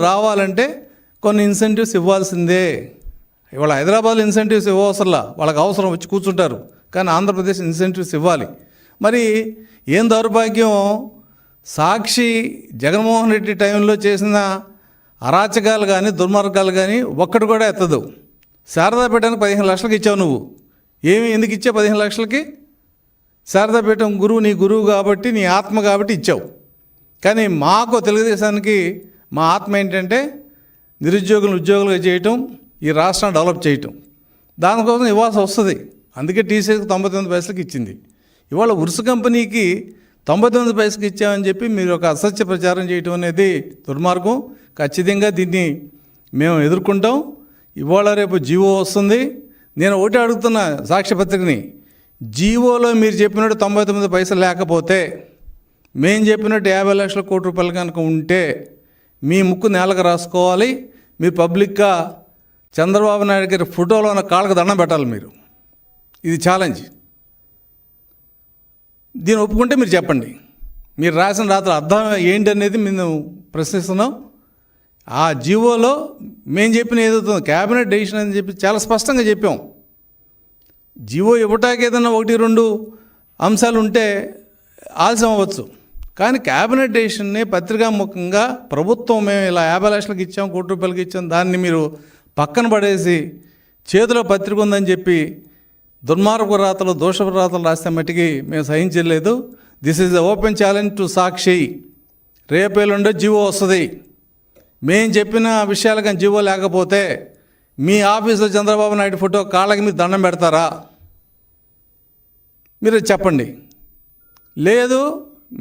రావాలంటే కొన్ని ఇన్సెంటివ్స్ ఇవ్వాల్సిందే. ఇవాళ హైదరాబాద్లో ఇన్సెంటివ్స్ ఇవ్వవసరంలా, వాళ్ళకి అవసరం వచ్చి కూర్చుంటారు. కానీ ఆంధ్రప్రదేశ్ ఇన్సెంటివ్స్ ఇవ్వాలి. మరి ఏం దౌర్భాగ్యం, సాక్షి జగన్మోహన్ రెడ్డి టైంలో చేసిన అరాచకాలు కానీ దుర్మార్గాలు కానీ ఒక్కటి కూడా ఎత్తదు. శారదాపీఠానికి 15 లక్షలకి ఇచ్చావు నువ్వు. ఎందుకు ఇచ్చావు 15 లక్షలకి? శారదాపీఠం గురువు, నీ గురువు కాబట్టి, నీ ఆత్మ కాబట్టి ఇచ్చావు. కానీ మాకు తెలుగుదేశానికి మా ఆత్మ ఏంటంటే నిరుద్యోగులను ఉద్యోగులుగా చేయటం, ఈ రాష్ట్రాన్ని డెవలప్ చేయటం. దానికోసం ఇవ్వాల్సి వస్తుంది. అందుకే టీసీఎస్కి 99 పైసలకి ఇచ్చింది. ఇవాళ ఉరుసు కంపెనీకి 99 పైసలకి ఇచ్చామని చెప్పి మీరు ఒక అసత్య ప్రచారం చేయటం అనేది దుర్మార్గం. ఖచ్చితంగా దీన్ని మేము ఎదుర్కొంటాం. ఇవాళ రేపు జీవో వస్తుంది. నేను ఒకటి అడుగుతున్నా సాక్ష్యపత్రికని, జీవోలో మీరు చెప్పినట్టు 99 పైసలు లేకపోతే, మేము చెప్పినట్టు 50 లక్షల కోటి రూపాయలు కనుక ఉంటే మీ ముక్కు నేలకు రాసుకోవాలి. మీరు పబ్లిక్గా చంద్రబాబు నాయుడు గారి ఫోటోలో ఉన్న కాళ్ళకు దండం పెట్టాలి. మీరు ఇది ఛాలెంజ్. దీన్ని ఒప్పుకుంటే మీరు చెప్పండి, మీరు రాసిన రాత్రి అర్థం ఏంటి అనేది మేము ప్రశ్నిస్తున్నాం. ఆ జీవోలో మేము చెప్పిన ఏదవుతుందో క్యాబినెట్ డెసిషన్ అని చెప్పి చాలా స్పష్టంగా చెప్పాం. జీవో ఇవ్వటానికి ఏదైనా 1-2 అంశాలు ఉంటే ఆలస్యం అవ్వచ్చు, కానీ క్యాబినెట్ డెసిషన్ని పత్రికాముఖంగా ప్రభుత్వం మేము ఇలా 50 లక్షలకి ఇచ్చాం, కోటి రూపాయలకి ఇచ్చాం, దాన్ని మీరు పక్కన పడేసి చేతిలో పత్రిక ఉందని చెప్పి దుర్మార్గ రాతలు, దోషపు రాతలు రాస్తే మట్టికి మేము సహించలేదు. This is the open challenge to Sakshi. రేపేలుండే జీవో వస్తుంది. మేము చెప్పిన విషయాలు కానీ జీవో లేకపోతే మీ ఆఫీసులో చంద్రబాబు నాయుడు ఫోటో కాళ్ళకి మీరు దండం పెడతారా? మీరు చెప్పండి. లేదు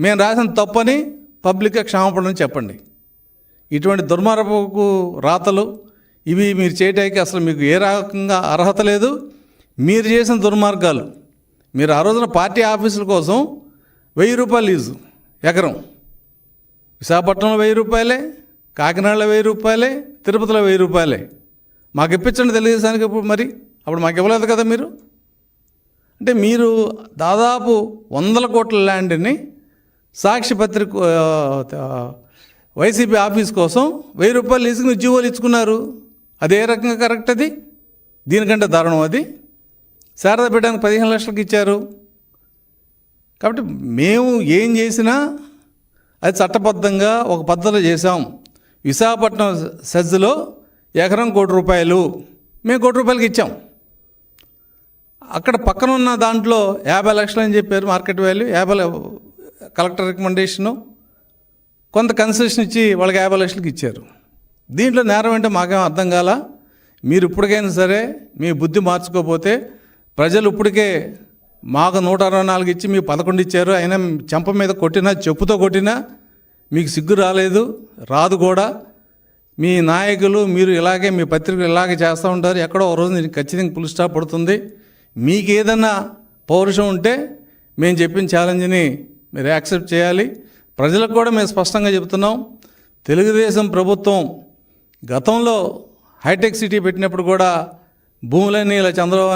మేము రాసిన తప్పని పబ్లిక్గా క్షమాపణ చెప్పండి. ఇటువంటి దుర్మార్గపు రాతలు ఇవి మీరు చేయటానికి అసలు మీకు ఏ రకంగా అర్హత లేదు. మీరు చేసిన దుర్మార్గాలు, మీరు ఆ రోజున పార్టీ ఆఫీసుల కోసం 1000 రూపాయలు లీజు ఎకరం, విశాఖపట్నంలో 1000 రూపాయలే, కాకినాడలో 1000 రూపాయలే, తిరుపతిలో 1000 రూపాయలే. మాకు ఇప్పించండి తెలుగుదేశానికి. ఇప్పుడు మరి అప్పుడు మాకు ఇవ్వలేదు కదా మీరు. అంటే మీరు దాదాపు 100 కోట్ల ల్యాండ్ని సాక్షి పత్రిక వైసీపీ ఆఫీస్ కోసం 1000 రూపాయలు లీజుకి మీరు జీవోలు ఇచ్చుకున్నారు. అది ఏ రకంగా కరెక్ట్? అది దీనికంటే దారుణం. అది శారదాపీఠానికి 15 లక్షలకి ఇచ్చారు. కాబట్టి మేము ఏం చేసినా అది చట్టబద్ధంగా ఒక పద్ధతిలో చేసాం. విశాఖపట్నం సెజ్లో ఎకరం 1 కోటి రూపాయలు, మేము 1 కోటి రూపాయలకి ఇచ్చాం. అక్కడ పక్కన ఉన్న దాంట్లో 50 లక్షలు అని చెప్పారు మార్కెట్ వాల్యూ. 50 కలెక్టర్ రికమెండేషను, కొంత కన్సెషన్ ఇచ్చి వాళ్ళకి 50 లక్షలకి ఇచ్చారు. దీంట్లో నేరం అంటే మాకేం అర్థం కాల. మీరు ఇప్పటికైనా సరే మీ బుద్ధి మార్చుకోకపోతే, ప్రజలు ఇప్పటికే మాకు 164 ఇచ్చి మీకు 11 ఇచ్చారు. అయినా చెంప మీద కొట్టినా, చెప్పుతో కొట్టినా మీకు సిగ్గు రాలేదు, రాదు కూడా. మీ నాయకులు మీరు ఇలాగే, మీ పత్రికలు ఇలాగే చేస్తూ ఉంటారు. ఎక్కడో ఒక రోజు నేను ఖచ్చితంగా ఫుల్ స్టాప్ పడుతుంది. మీకు ఏదన్నా పౌరుషం ఉంటే మేము చెప్పిన ఛాలెంజ్ని మీరు యాక్సెప్ట్ చేయాలి. ప్రజలకు కూడా మేము స్పష్టంగా చెబుతున్నాం, తెలుగుదేశం ప్రభుత్వం గతంలో హైటెక్ సిటీ పెట్టినప్పుడు కూడా భూములన్నీ ఇలా చంద్రబాబు